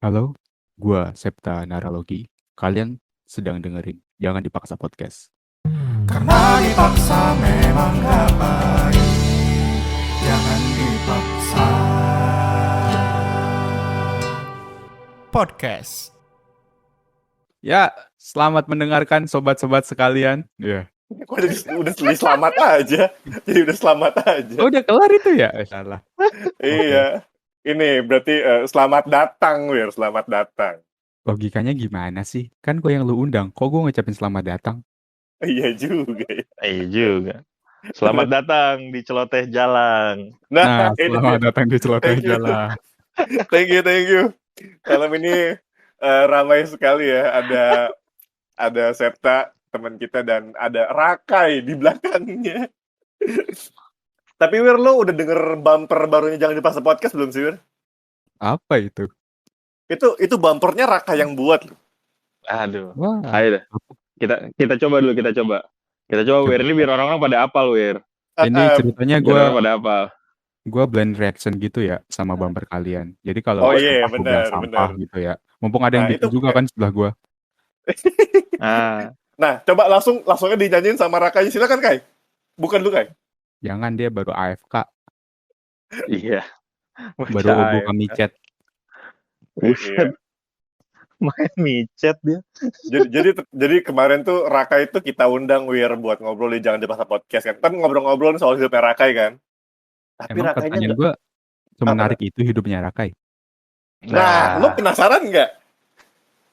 Halo, gua Septa Naralogi. Kalian sedang dengerin Jangan Dipaksa Podcast. Karena dipaksa memang gak baik. Jangan dipaksa. Podcast. Ya, selamat mendengarkan sobat-sobat sekalian. Ya. Kok udah selamat aja. Jadi udah selamat aja. Oh, udah kelar itu ya? Salah. Iya. Ini berarti selamat datang, Wir. Selamat datang. Logikanya gimana sih? Kan gue yang lu undang. Kok gue ngucapin selamat datang? Iya juga ya. Iya juga. Selamat datang di Celoteh Jalan. Nah, ini selamat dia. datang di Celoteh Thank you. Jalan. Thank you. Malam ini ramai sekali ya. Ada Septa, teman kita, dan ada Rakai di belakangnya. Tapi Wir, lo udah denger bumper barunya Jangan Dipaksa Podcast belum sih, Wir? Apa itu? Itu bumpernya Raka yang buat loh. Aduh. Wah, Ayo deh. Kita coba dulu, kita coba. Kita coba Wir, ini biar orang-orang pada apal, Wir. ini ceritanya Biar orang pada apal. gue blend reaction gitu ya sama bumper kalian. Jadi kalau Oh iya, sampah, gua bilang benar. sampah gitu ya. Mumpung ada yang Nah, bikin itu juga kayak- kan sebelah gue. Nah, coba langsungnya dinyanyiin sama Raka aja. Silakan, Kai. Bukan lu, Kai. Jangan, dia baru AFK. Iya. Baru buka micet. Buset. Main micet dia. Jadi kemarin tuh Raka itu kita undang Wir buat ngobrol di Jangan Dipaksa Podcast kan. Kan ngobrol-ngobrol soal hidupnya Rakai kan. Tapi Emang Rakainya pertanyaan nggak. gue semenarik itu hidupnya Rakai. Nah, lu penasaran nggak?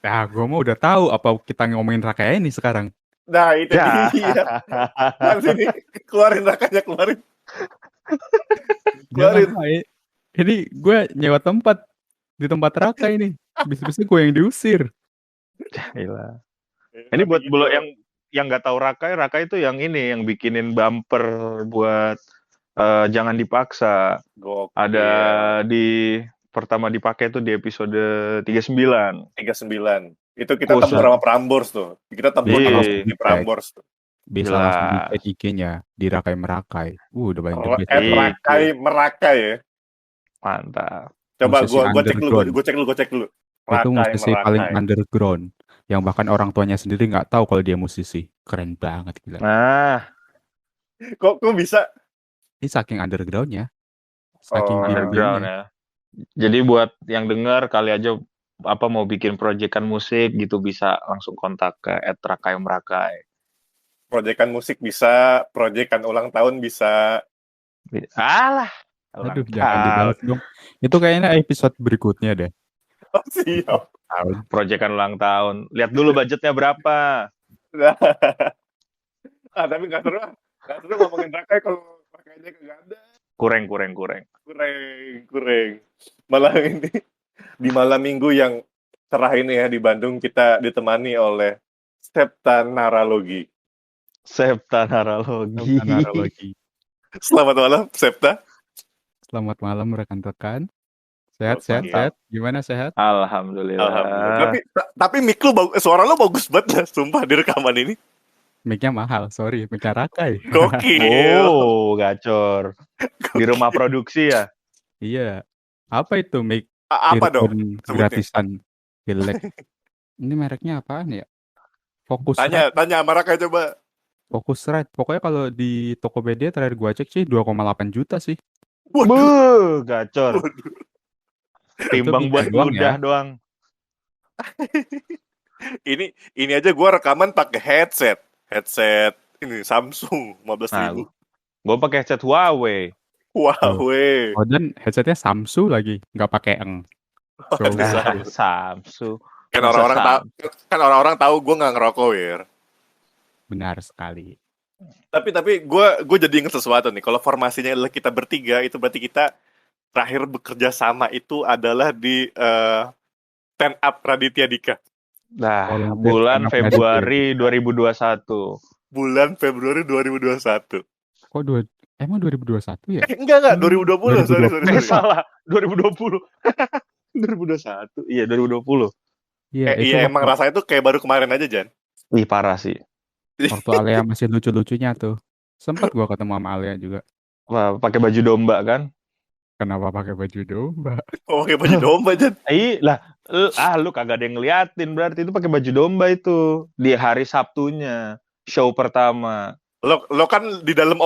Nah, gue mah udah tahu apa kita ngomongin Rakai ini sekarang. Nah, itu Ya. dia. Kan sini keluarin Rakanya, keluarin. Jangan, Pak. Ini gue nyewa tempat di tempat Rakai ini. Bisa-bisa gue yang diusir. Gila. Ini buat Gitu. bulu yang nggak tahu Rakai itu yang ini yang bikinin bumper buat Jangan Dipaksa. Gokil. Ada di pertama dipakai tuh di episode 39. 39. Itu kita Khusus. tembur sama Prambors tuh. Kita tembur Iya. terus di Prambors tuh. Bisa Jelas. langsung di IG-nya di Rakai Merakai. Udah paling the best. Rakai Merakai ya. Mantap. Coba Musisi gue cek dulu, underground. gue cek dulu. Itu musisi Merakai. paling underground. Yang bahkan orang tuanya sendiri nggak tahu kalau dia musisi. Keren banget gila. Nah, Kok bisa? Ini saking undergroundnya. Saking underground diem-diemnya. ya. Jadi buat yang dengar kali aja mau bikin proyekan musik gitu bisa langsung kontak ke @rakai_merakai. Proyekan musik bisa, proyekan ulang tahun bisa. Alah. Aduh, jangan dibahas dong. Itu kayaknya episode berikutnya deh. Oh, siap. Proyekan ulang tahun. Lihat dulu budgetnya berapa. Tapi nggak seru. Nggak seru ngomongin Rakai kalau Rakainya kagak ada. Kurang. Kurang. Malah ini di malam minggu yang cerah ini ya di Bandung kita ditemani oleh Septa Naralogi. Septa Naralogi. Naralogi. Selamat malam, Septa. Selamat malam rekan-rekan. Sehat. Gimana sehat? Alhamdulillah. Tapi mic lu suara lu bagus banget lah, sumpah di rekaman ini. Mic-nya mahal, sorry. Mic-nya Rakai. Gokil. Oh, gacor. Di rumah produksi ya? Iya. Apa itu mic Apa dong? earphone Sebutnya. gratisan jelek? Ini mereknya apaan ya? Tanya sama Rakai coba. Focusrite. Pokoknya kalau di Tokopedia terakhir gua cek sih 2,8 juta sih. Buh, gacor. Waduh. Timbang Itu buat bisa doang ludah ya. doang. Ini aja gua rekaman pakai headset ini Samsung 15.000. Gue pakai headset Huawei. Huawei. Oh, dan headsetnya Samsung lagi, nggak pakai eng. Waduh. Samsung. Kan orang-orang tahu gue nggak ngerokok ya. Benar sekali. Tapi gue jadi inget sesuatu nih. Kalau formasinya adalah kita bertiga, itu berarti kita terakhir bekerja sama itu adalah di Stand Up Raditya Dika. Nah, Volunteer bulan stand up Februari 2021. Bulan Februari 2021. Kok emang 2021 ya? Enggak, 2020. Sorry. Salah, 2020. 2021. Iya, 2020. Iya, itu Iya, emang rasanya tuh kayak baru kemarin aja, Jan. Ih, parah sih. waktu Alea masih lucu-lucunya tuh. Sempat gua ketemu sama Alea juga. Wah, pakai baju domba kan? Kenapa pakai baju domba? Oh, pakai baju domba, Jan. Lah, Lu kagak ada yang ngeliatin, berarti itu pakai baju domba itu di hari Sabtunya show pertama. Lo kan di dalam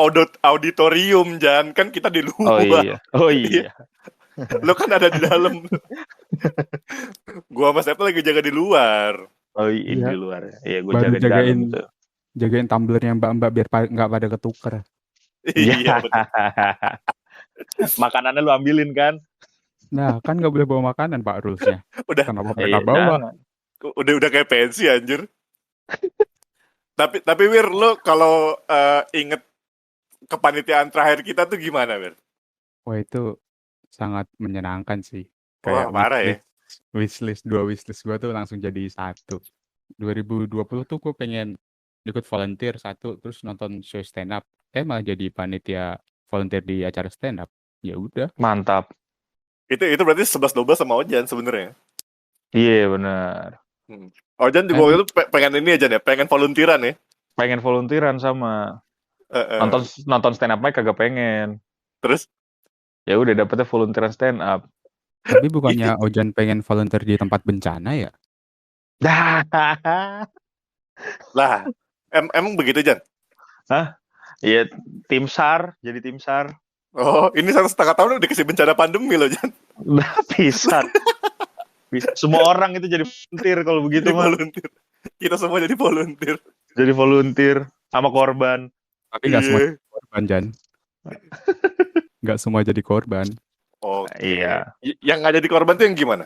auditorium, Jan, kan kita di Oh luar. iya, oh Iya. iya. Lo kan ada di dalam. Gua sama Septa lagi jaga di luar. Oh iya, Iya. di luar. Iya, gue Baru jaga di dalam jagain- tuh. Jagain tumblernya mbak-mbak biar nggak pada ketuker. Iya, betul. Makanannya lu ambilin kan? Nah, kan nggak boleh bawa makanan, Pak, rules-nya. Udah. Kenapa Iya, mereka bawa? jangan. Udah kayak pensi anjir. Tapi Wir, lo kalau inget kepanitiaan terakhir kita tuh gimana, Wir? Wah, itu sangat menyenangkan sih. Wah, parah ya. Dua wishlist gue tuh langsung jadi satu. 2020 tuh gue pengen ikut volunteer satu, terus nonton show stand up. Malah jadi panitia volunteer di acara stand up. Ya udah. Mantap. Itu berarti 11-12 sama Ojan sebenarnya. Iya, benar. Ojan juga waktu itu pengen ini aja ya, pengen volunteeran ya. Pengen volunteeran sama nonton stand up mic kagak pengen. Terus Ya udah dapetnya volunteeran stand up. Tapi bukannya Ojan pengen volunteer di tempat bencana ya? lah, emang begitu, Jan? Iya, tim SAR, jadi tim SAR. Oh, ini 1,5 tahun udah dikasih bencana pandemi loh, Jan. Udah bisa. Semua orang itu jadi volunteer kalau begitu Jadi mah. volunteer. Kita semua jadi volunteer. Jadi volunteer sama korban. Tapi nggak semua Iya. jadi korban, Jan. Nggak semua jadi korban. Oh, Iya. Yang nggak jadi korban tuh yang gimana?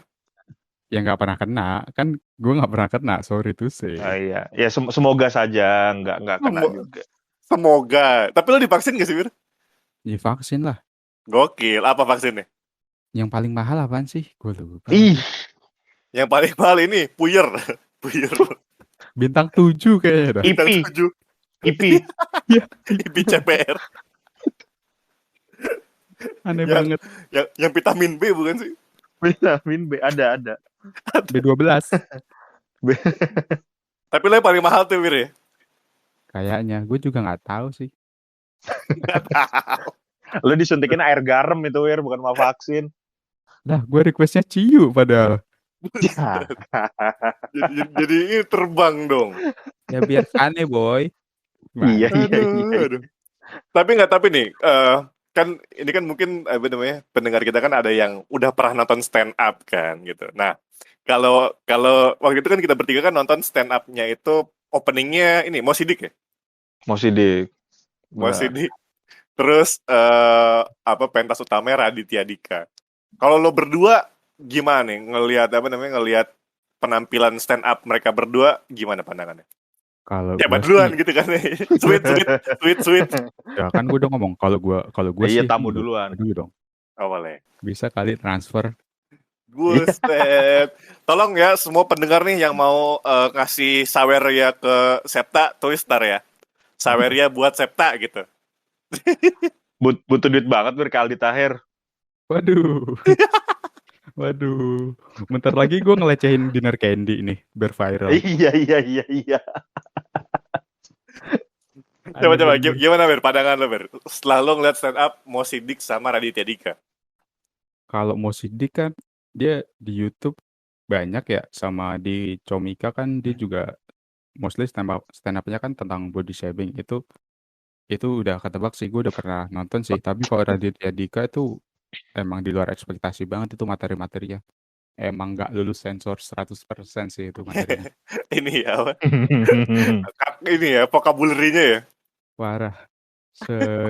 Yang nggak pernah kena. Kan gue nggak pernah kena, sorry to say. Iya. Ya semoga saja nggak kena juga. Semoga. Tapi lo divaksin gak sih, Wir? Ya vaksin lah. Gokil. Apa vaksinnya? Yang paling mahal apaan sih? Gue lupa. Ih, Yang paling mahal ini puyer. Puyer. Bintang 7 kayaknya dah. Bintang IP. 7. IP. IP CPR. Aneh Yang- banget. Yang vitamin B bukan sih? Vitamin B ada. B12. Tapi lo yang paling mahal tuh, Wir ya? Kayaknya. Gue juga nggak tahu sih. Nggak tahu. Lo disuntikin air garam itu, Wir, bukan mau vaksin. Lah, gue requestnya Ciu padahal. Jadi ini terbang dong. Ya biar aneh, boy. Iya. Aduh. Tapi nih, kan ini kan mungkin apa namanya, pendengar kita kan ada yang udah pernah nonton stand up kan gitu. Nah, kalau waktu itu kan kita bertiga kan nonton stand up-nya itu openingnya ini Mo Sidik ya? Mau sidik. Mo Sidik. Terus apa pentas utamanya Raditya Dika. Kalau lo berdua gimana nih ngelihat penampilan stand up mereka berdua, gimana pandangannya? Kalau Ya gua duluan sih, gitu kan. Sweet. ya kan gue udah ngomong kalau gue Iya, sih tamu duluan. dulu dong. Awalnya. Bisa kali transfer. Buset. Tolong ya semua pendengar nih yang mau ngasih saweria ke Septa, tulis ntar ya. Saweria buat Septa gitu. Butuh duit banget, Wir, ke Aldi Taher. Waduh. Waduh. Bentar lagi gue ngelecehin dinner candy nih biar viral. Iya. Coba Aneh. gimana Ber pandangan lo Ber? Setelah lo ngeliat stand up Mo Sidik sama Raditya Dika. Kalau Mo Sidik kan dia di YouTube banyak ya, sama di Comika kan dia juga mostly stand up-nya kan tentang body shaming. Itu udah ketebak sih, gue udah pernah nonton sih. Tapi kalau Raditya Dika itu emang di luar ekspektasi banget itu materi-materinya. Emang nggak lulus sensor 100% sih itu materinya. Ini ya apa? Ini ya vocabulary-nya ya. Parah.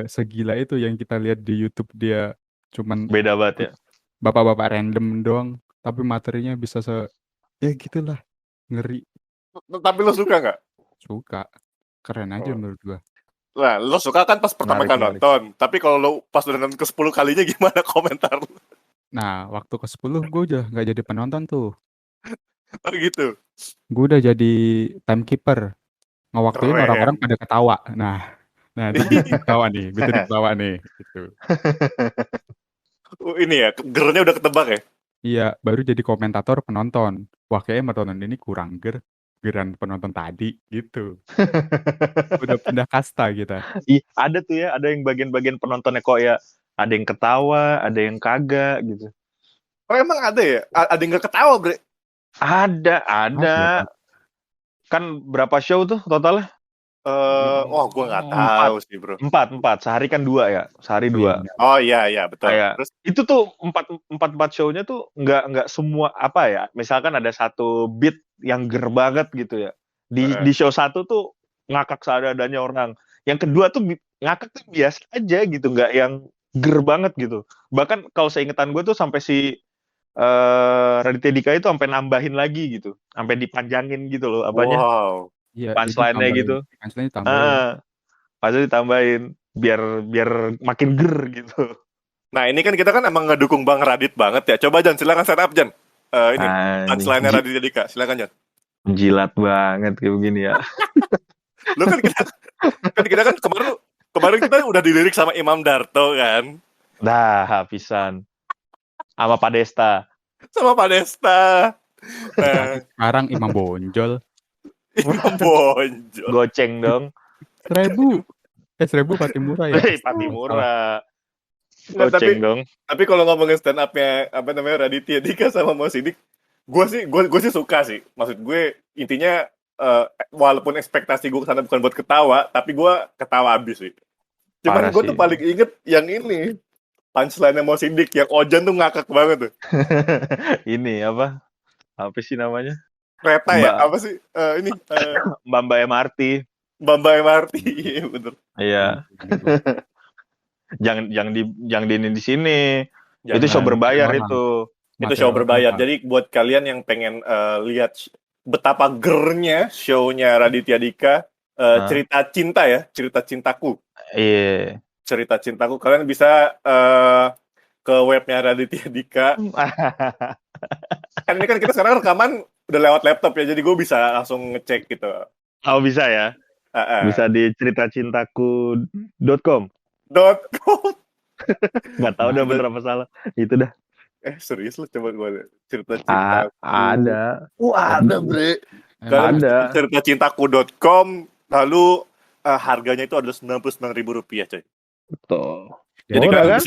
Segila itu yang kita lihat di YouTube, dia cuman Beda banget ya. bapak-bapak random doang, tapi materinya bisa ya gitulah, ngeri. Tapi lo suka nggak? Suka. Keren aja Oh. menurut gua. Nah, lo suka kan pas pertama Menarik, kali nonton. Tapi kalau lo pas udah nonton ke 10 kalinya gimana komentar lo? Nah, waktu ke-10 gue udah nggak jadi penonton tuh. Oh gitu. Gue udah jadi timekeeper. Ngewaktuin Keren. orang-orang pada ketawa. Nah itu ketawa nih, gitu diketawa nih. Gitu. Ini ya, gernya udah ketebak ya? Iya, baru jadi komentator penonton. Wah, kayaknya penonton ini kurang geran penonton tadi, gitu. Udah pindah kasta kita. Ih, ada tuh ya, ada yang bagian-bagian penontonnya kok ya, ada yang ketawa, ada yang kagak gitu. Oh emang ada ya? Ada yang gak ketawa, Bre? Ada. Ada, Pak. Kan berapa show tuh totalnya? Wah, gue nggak Empat. tahu sih, bro. Empat. Sehari kan 2 ya. Sehari Oh, iya, 2. benar. Oh iya, betul. Kayak Terus, itu tuh empat show-nya tuh nggak semua apa ya. Misalkan ada satu beat yang ger banget gitu ya. Di show 1 tuh ngakak seadanya orang. Yang kedua tuh ngakak tuh biasa aja gitu, nggak yang ger banget gitu. Bahkan kalau seingetan gue tuh sampai si Raditya Dika itu sampai nambahin lagi gitu, sampai dipanjangin gitu loh apanya wow. Iya, jadi punchline-nya tambahin. gitu. Punchline tambahin. Pasti ditambahin biar makin ger gitu. Nah, ini kan kita kan emang ngedukung Bang Radit banget ya. Coba Jan, silakan set up Jan. Ini punchline-nya Raditya Dika. Silakan Jan. Jilat banget kayak begini ya. Lu kan kita kan kemarin kita udah dilirik sama Imam Darto kan. Dah habisan. Sama Pak Desta. Sama Pak Desta. Sekarang Imam Bonjol. Imam Bonjol. Goceng dong. 1.000 pati murah ya. Pati murah. Nggak, Goceng dong. Tapi kalau ngomongin stand up-nya apa namanya Raditya Dika sama Mo Sidik, gue sih suka sih. Maksud gue intinya walaupun ekspektasi gue kesana bukan buat ketawa, tapi gue ketawa abis sih. Cuman gue tuh paling inget yang ini punchline-nya Mo Sidik yang Ojan tuh ngakak banget tuh. Ini apa sih namanya? Kereta ya? Apa sih? Ini Mbak MRT. Mbak MRT, iya bener. Iya. Jangan di sini. Itu show berbayar itu. Itu show berbayar. Jadi buat kalian yang pengen lihat betapa gernya show-nya Raditya Dika, cerita cinta ya, cerita cintaku. Iya. Cerita cintaku, kalian bisa ke webnya Raditya Dika. Kan ini kan kita sekarang rekaman udah lewat laptop ya, jadi gue bisa langsung ngecek gitu. Oh bisa ya? Bisa di ceritacintaku.com. Nggak tahu udah bener apa salah. Itu dah. Serius lu coba gue cerita cintaku. Ada. Ada bre. Ada. Ceritacintaku.com. Lalu harganya itu adalah Rp99.000 coy. Betul. Jadi kan?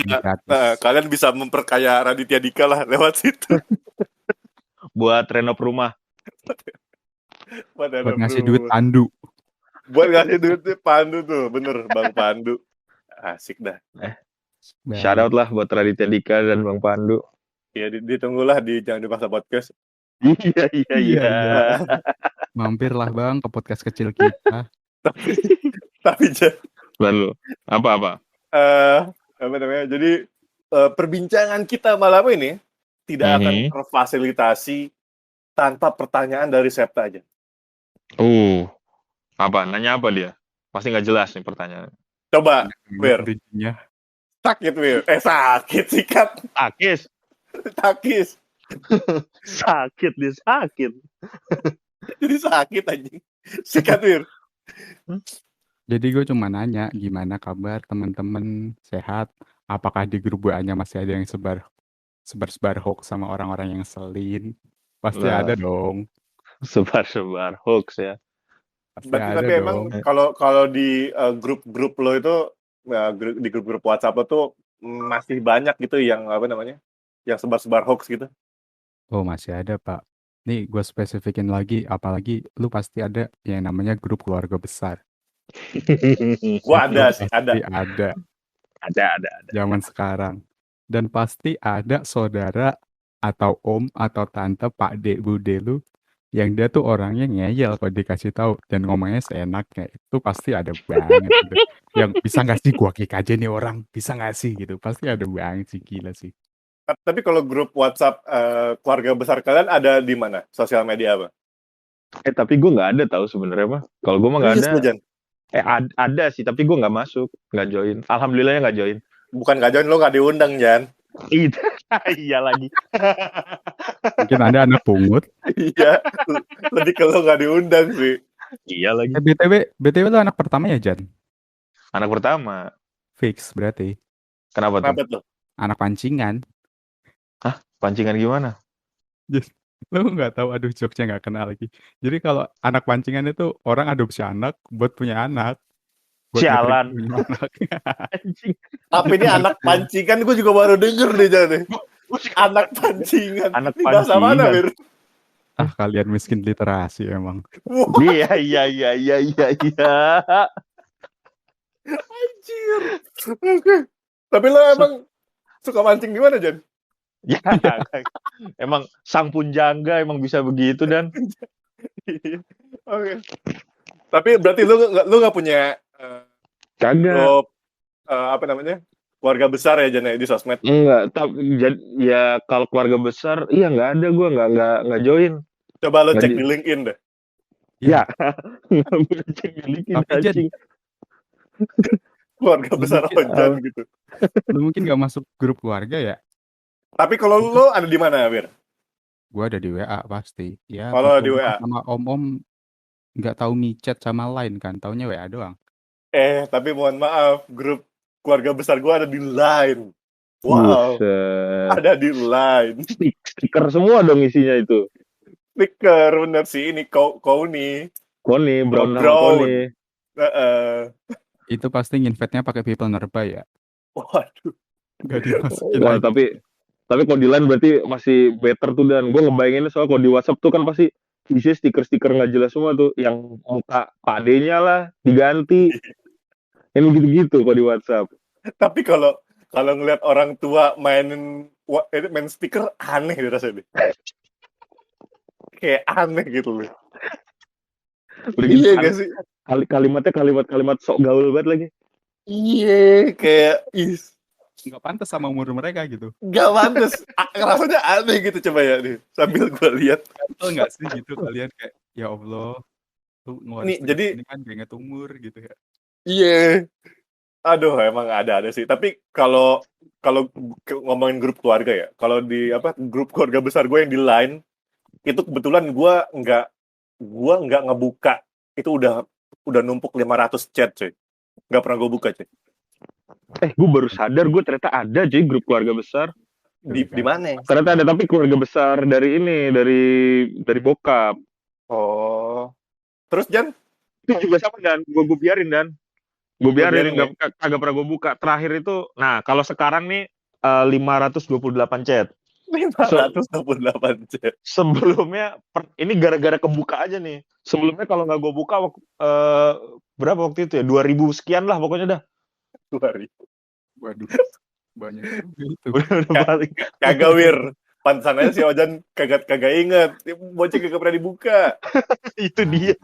kalian bisa memperkaya Raditya Dika lah lewat situ. Buat renov rumah. Buat ngasih duit Pandu. Buat ngasih duit Pandu tuh, bener Bang Pandu. Asik dah. Shout out lah buat Raditya Dika dan Bang Pandu. Iya, ditunggulah di Jangan Dipaksa Podcast. Iya. Mampirlah Bang ke podcast kecil kita. Tapi lalu apa? Apa namanya? Jadi perbincangan kita malam ini tidak akan terfasilitasi tanpa pertanyaan dari Septa aja. Apa? Nanya apa dia? Pasti nggak jelas nih pertanyaan. Coba, Wir. Sakit, Wir. Sakit, sikat. Takis. Sakit, dia sakit. Jadi sakit anjing. Sikat, Wir. Jadi gue cuma nanya, gimana kabar teman-teman, sehat? Apakah di grup WA-nya masih ada yang sebar hoax sama orang-orang yang selin? Pasti ada dong. Sebar hoax ya. Tapi emang kalau di grup-grup lo itu di grup-grup WhatsApp lo tuh masih banyak gitu yang apa namanya? Yang sebar-sebar hoax gitu. Oh, masih ada, Pak. Nih gue spesifikin lagi, apalagi lu pasti ada yang namanya grup keluarga besar. Gua ada sih, ada. Ada. Zaman sekarang. Dan pasti ada saudara atau om atau tante, pak de, bude lu yang dia tuh orangnya ngeyel kalau dikasih tahu dan ngomongnya seenaknya. Itu pasti ada banget gitu. Yang bisa nggak sih gua kick aja nih orang, bisa nggak sih gitu. Pasti ada banget sih, gila sih. Tapi kalau grup WhatsApp keluarga besar kalian ada di mana? Sosial media apa? Tapi gue nggak ada tahu sebenarnya mah. Kalau gue mah nggak ada. Ada sih, tapi gue nggak masuk, nggak join. Alhamdulillahnya nggak join. Bukan nggak join, lo nggak diundang, Jan. Iya lagi. Mungkin ada anak pungut. Iya, lebih ke lo nggak diundang sih. Iya lagi. BTW lo anak pertama ya, Jan? Anak pertama. Fix berarti. Kenapa tuh? Anak pancingan. Hah? Pancingan gimana? Lo nggak tahu, aduh jokesnya nggak kenal lagi. Jadi kalau anak pancingan itu orang adopsi anak buat punya anak. Sialan. Tapi ini anak pancingan gue juga baru denger deh jadi. Anak pancingan. Anak ini bahasa mana, Bir? Ah, kalian miskin literasi emang. Wah, Iya. anjir. Oke. Tapi lo emang suka mancing di mana, Jan? Ya, emang sang punjangga emang bisa begitu dan Oke. Tapi berarti lu nggak punya kagak. grup apa namanya, keluarga besar ya Jan ya, di sosmed? Enggak, ya kalau keluarga besar, iya nggak ada gue nggak join. Coba lo Nggak cek di- di LinkedIn deh. Ya, nggak boleh cek milikin Tapi Jan, anjing. Keluarga lu besar mungkin, apa Jan gitu. lu mungkin gak masuk grup keluarga ya? Tapi kalau Itu lo ada di mana, Wir? gue ada di WA pasti. Ya, Kalau di kumpul-kumpul WA. sama om-om nggak tahu micet sama line kan, taunya WA doang. Tapi mohon maaf, grup keluarga besar gua ada di Line. Wow, Buset. ada di Line. Stiker semua dong isinya itu. Stiker bener sih, ini kau nih. Koni, brown nama Brown. Koni. Itu pasti nginvite-nya pakai people nearby ya. Waduh. Nggak dimasukin Wah, lagi. tapi kalau di line berarti masih better tuh, dan gue ngebayanginnya soal kalau di WhatsApp tuh kan pasti isi stiker-stiker nggak jelas semua tuh, yang muka Pak D-nya lah diganti, yang gitu-gitu kalau di WhatsApp. Tapi kalau ngelihat orang tua main stiker, aneh deh rasanya. Kayak aneh gitu loh. Udah gitu Iya kan, gak sih? kalimatnya kalimat sok gaul banget lagi. Iya, kayak Nggak pantas sama umur mereka gitu. gak pantas. Rasanya aneh gitu, coba ya nih. Sambil gue lihat. Gatel nggak sih gitu kalian kayak, ya Allah, tuh ngeluarin Nih, stiker jadi ini kan gak inget umur gitu ya. iya. Aduh, emang ada sih. Tapi kalau ngomongin grup keluarga ya, kalau di grup keluarga besar gue yang di Line, itu kebetulan gue nggak ngebuka. Itu udah numpuk 500 chat, coy. Nggak pernah gue buka, coy. Gue baru sadar gue ternyata ada cuy grup keluarga besar. Di mana? Ternyata ada, tapi keluarga besar dari ini, dari bokap. Oh. Terus Jan? Itu juga sama, dan gue biarin, dan gue biarin, biarin kagak pernah gue buka. Terakhir itu, nah kalau sekarang nih 528 chat. 528 chat. Sebelumnya ini gara-gara kebuka aja nih. Sebelumnya kalau nggak gue buka berapa waktu itu ya, 2000 sekian lah pokoknya dah. 2000. Waduh, banyak juga itu. Udah balik. Kagak Wir. Pantesannya si Ojan kagak inget. Bocah kagak pernah dibuka. Itu dia.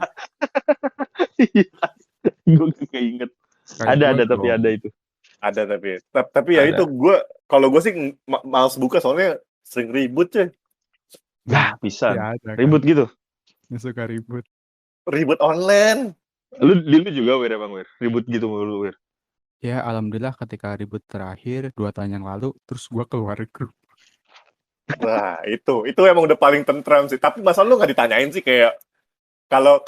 Gue kagak inget. Ada tapi ada itu. Ada tapi ya itu kalau gue sih males buka soalnya sering ribut, coy. Nah, bisa. Ya, ada, Ribut kan. gitu. Suka ribut. Ribut online. Lu juga Wir, Bang Wir. Ribut gitu mulu, Wir. Ya, alhamdulillah ketika ribut terakhir 2 tahun yang lalu, terus gue keluar grup. Wah, itu emang udah paling tentram sih. Tapi masa lu nggak ditanyain sih, kayak kalau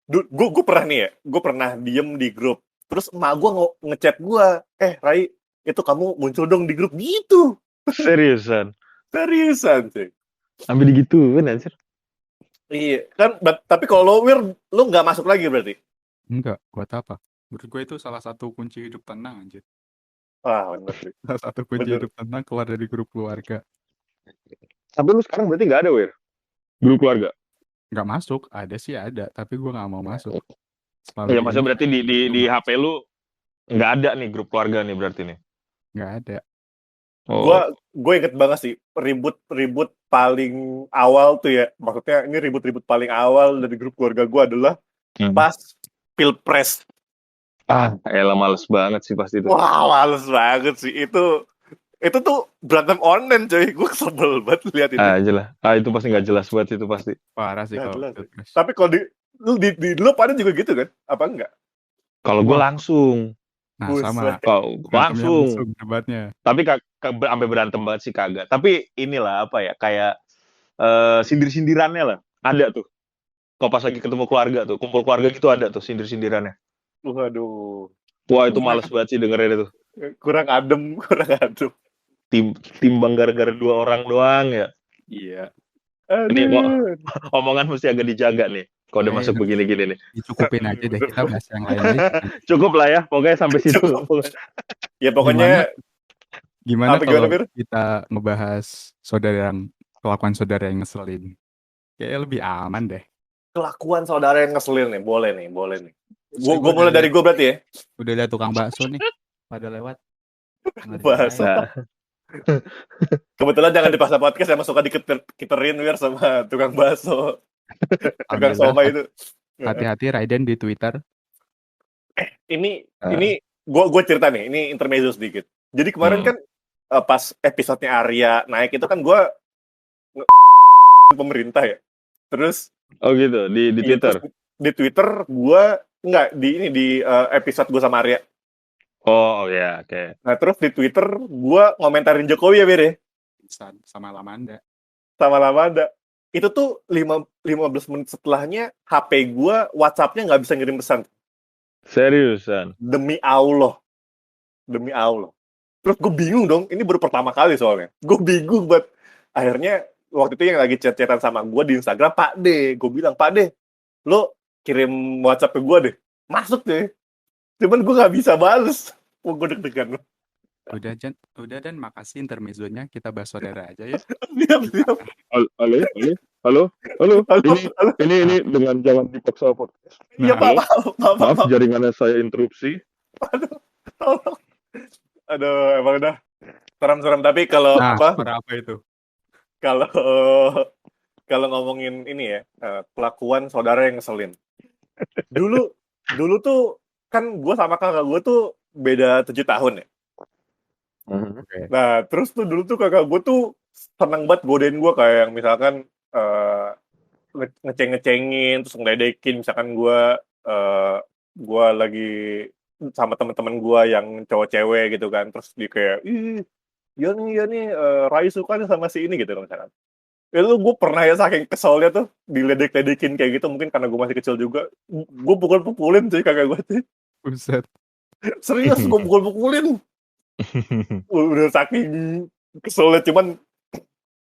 gue pernah nih ya, gue pernah diem di grup. Terus emak gue ngechat gue, Rai, itu kamu muncul dong di grup gitu. Seriusan Sih. sampai digituin anjir. Iya, kan tapi kalau lo Wir, lo nggak masuk lagi berarti? Enggak, buat apa? Menurut gue itu salah satu kunci hidup tenang anjir. Wah, bener sih. Salah satu kunci hidup tenang keluar dari grup keluarga. Tapi lu sekarang berarti nggak ada, Wir? Grup keluarga? Nggak masuk, ada sih ada, tapi gue nggak mau masuk. Ya, maksudnya berarti di HP lu nggak ada nih grup keluarga nih berarti nih? Nggak ada. Gue inget banget sih ribut paling awal tuh ya. Maksudnya ini ribut paling awal dari grup keluarga gue adalah pas Pilpres. Elah males banget sih pasti itu. Wah, males banget sih itu tuh berantem online, coy. Gue kesel banget lihat itu. Jelas. Itu pasti nggak jelas banget itu pasti. Parah sih Nggak kalau jelas. Pilpres. Tapi kalau di lu pada juga gitu kan? Apa enggak? Kalau gue langsung. Nah, sama. Kalau langsung debatnya. Tapi sampai berantem banget sih kagak. Tapi inilah apa ya, kayak sindir-sindirannya lah. Ada tuh. Kalau pas lagi ketemu keluarga tuh, kumpul keluarga gitu ada tuh sindir-sindirannya. Waduh. Wah, itu males banget sih dengerin itu. Kurang adem. Timbang gara-gara 2 orang doang ya. Iya. Ini omongan mesti agak dijaga nih. Kalau udah masuk begini-gini nih. Dicukupin aja deh, kita bahas yang lain aja. Cukup lah ya, pokoknya sampai situ. Ya pokoknya gimana kalau kita ngebahas kelakuan saudara yang ngeselin? Kayaknya lebih aman deh. Kelakuan saudara yang ngeselin nih, boleh nih. Saya Gue mulai dari gue berarti ya. udah lihat tukang bakso nih pada lewat. Ngeri Bakso. aja. Nah, Kebetulan jangan dipaksa podcast, emang suka dikiterin Wir sama tukang bakso, tukang Alhamdulillah, somai itu. hati-hati Raiden di Twitter. Ini gue cerita nih, ini intermezzo sedikit. Jadi kemarin kan pas episodenya Arya naik itu kan gue pemerintah ya. Terus oh gitu di iya, Twitter. terus di Twitter gue enggak di episode gue sama Arya. Oh ya, oke. Nah terus di Twitter gue ngomentarin Jokowi ya Bir ya, Sama Lamanda. sama Lamanda. Itu tuh 15 menit setelahnya HP gue WhatsApp-nya nggak bisa ngirim pesan. Seriusan. Demi Allah. Terus gue bingung dong, ini baru pertama kali soalnya. Gue bingung banget. Akhirnya waktu itu yang lagi chat-chatan sama gue di Instagram, Pak D. Gue bilang, Pak D, lo kirim WhatsApp ke gue deh. Masuk deh. Cuman gue gak bisa bales. Gue deg-degan. Udah dan makasih intermezzonya, kita bahas saudara aja ya. Siap. Halo. Ini dengan jangan dipaksa podcast. Iya, Maaf, jaringannya saya interupsi. Aduh, emang udah seram-seram. Tapi kalau Suara apa itu? Kalau ngomongin ini ya, kelakuan saudara yang ngeselin. Dulu tuh kan gue sama kakak gue tuh beda 7 tahun ya. Okay. Nah, terus tuh dulu tuh kakak gue tuh seneng banget godain gue, kayak yang misalkan ngeceng-ngecengin, terus ngeledekin, misalkan gue lagi sama teman-teman gue yang cowok cewek gitu kan, terus dia kayak, iya nih, Rai suka nih sama si ini gitu loh misalkan. Itu gue pernah ya saking keselnya tuh diledek-ledekin kayak gitu, mungkin karena gue masih kecil juga, gue pukul-pukulin sih kakak gue tuh. Buset. Serius, gue pukul-pukulin. Udah saking keselnya. Cuman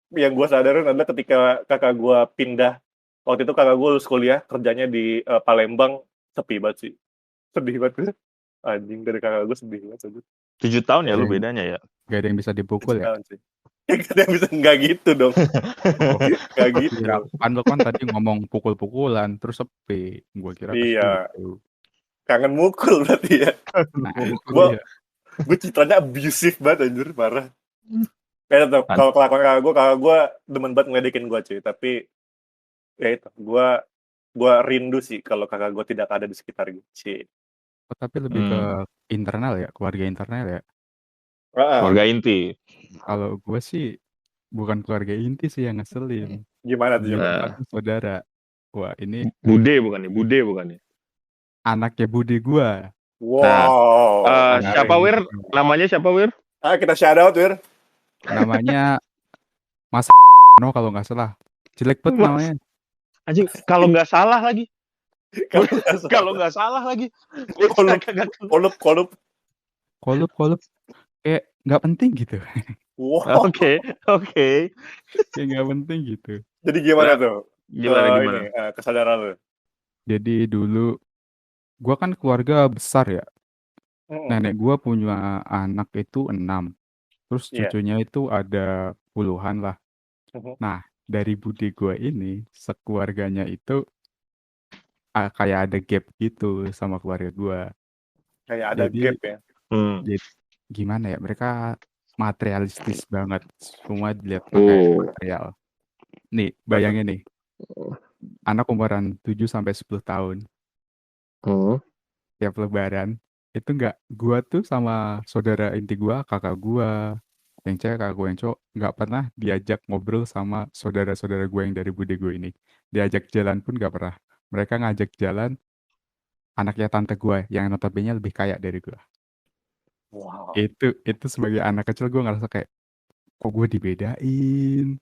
yang gue sadarin adalah ketika kakak gue pindah, waktu itu kakak gue lulus kuliah, kerjanya di Palembang, sepi banget sih. Sedih banget. Anjing, dari kakak gue sedih banget. 7 tahun ya lu bedanya ya? Gak ada yang bisa dipukul ya? Gak ada yang bisa, nggak gitu dong. Gak gitu. Kan lo kan tadi ngomong pukul-pukulan, terus sepi. Gue kira Iya. gitu. Kangen mukul berarti ya. Nah, Gue citranya abusive banget anjir, parah. Kayak kalau kelakuan kakak gue demen banget ngeledekin gue cuy. Tapi ya itu, gue rindu sih kalau kakak gue tidak ada di sekitar gue. Oh, tapi lebih ke internal ya, keluarga internal ya. Keluarga inti. Kalau gue sih bukan keluarga inti sih yang ngeselin. Gimana tuh? Saudara. Wah, ini Bude bukan ya? Anaknya bude gue. Wow. Siapa Wir? Namanya siapa Wir? Kita shout out Wir. Namanya Mas No kalau nggak salah. Jelek banget namanya. Anjing, kalau nggak salah lagi. Kalau nggak salah lagi. Kolup. Kayak nggak penting gitu. Wow. Oke. Kayak nggak penting gitu. Jadi gimana tuh? Gimana? Kesadaran lu. Jadi dulu gue kan keluarga besar ya. Nenek gue punya anak itu 6. Terus cucunya itu ada puluhan lah. Nah, dari bude gue ini, sekeluarganya itu kayak ada gap gitu sama keluarga gue. Kayak ada gap ya. Jadi, gimana ya, mereka materialistis banget. Semua dilihat pakai material. Nih, bayangin nih. Anak umuran 7-10 tahun. Tiap lebaran, itu gue tuh sama saudara inti gue, kakak gue, yang cewek, kakak gue yang cowok, nggak pernah diajak ngobrol sama saudara-saudara gue yang dari bude gue ini. Diajak jalan pun nggak pernah. Mereka ngajak jalan anaknya tante gue yang notabene lebih kaya dari gue. Wow. Itu sebagai anak kecil gue ngerasa kayak, kok gue dibedain?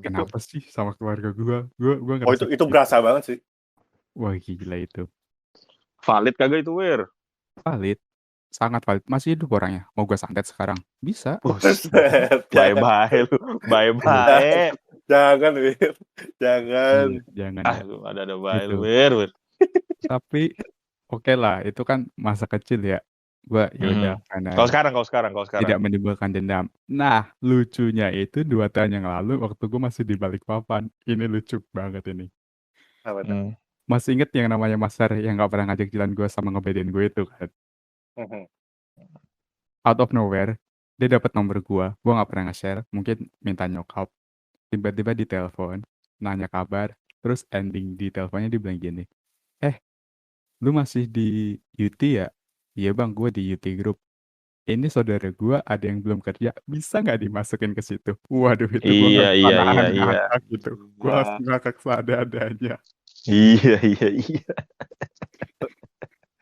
Kenapa sih sama keluarga gue? Gue ngerasa itu berasa banget sih. Wah, gila itu. Valid kagak itu Wir? Valid. Sangat valid. Masih hidup orangnya. Mau gue santet sekarang? Bisa. Bye-bye lu. Bye-bye. Jangan, Wir. Jangan. Jangan. Ada bye lu, Wir. Tapi oke lah, itu kan masa kecil ya. Gua ya udah karena Kalau sekarang. tidak menimbulkan dendam. Nah, lucunya itu 2 tahun yang lalu waktu gue masih di Balikpapan. Ini lucu banget ini. Apa tuh? Masih inget yang namanya Masar yang nggak pernah ngajak jalan gue sama ngebedain gue itu kan. Mhm. Out of nowhere, dia dapat nomor gue nggak pernah nge-share, mungkin minta nyokap. Tiba-tiba ditelepon, nanya kabar, terus ending di teleponnya dia bilang gini, lu masih di UT ya? Iya bang, gue di UT Group. Ini saudara gue ada yang belum kerja, bisa nggak dimasukin ke situ? Waduh, itu gue nggak bisa Iya. ngakak gitu. Gue Wah. langsung ngakak seadanya. Iya.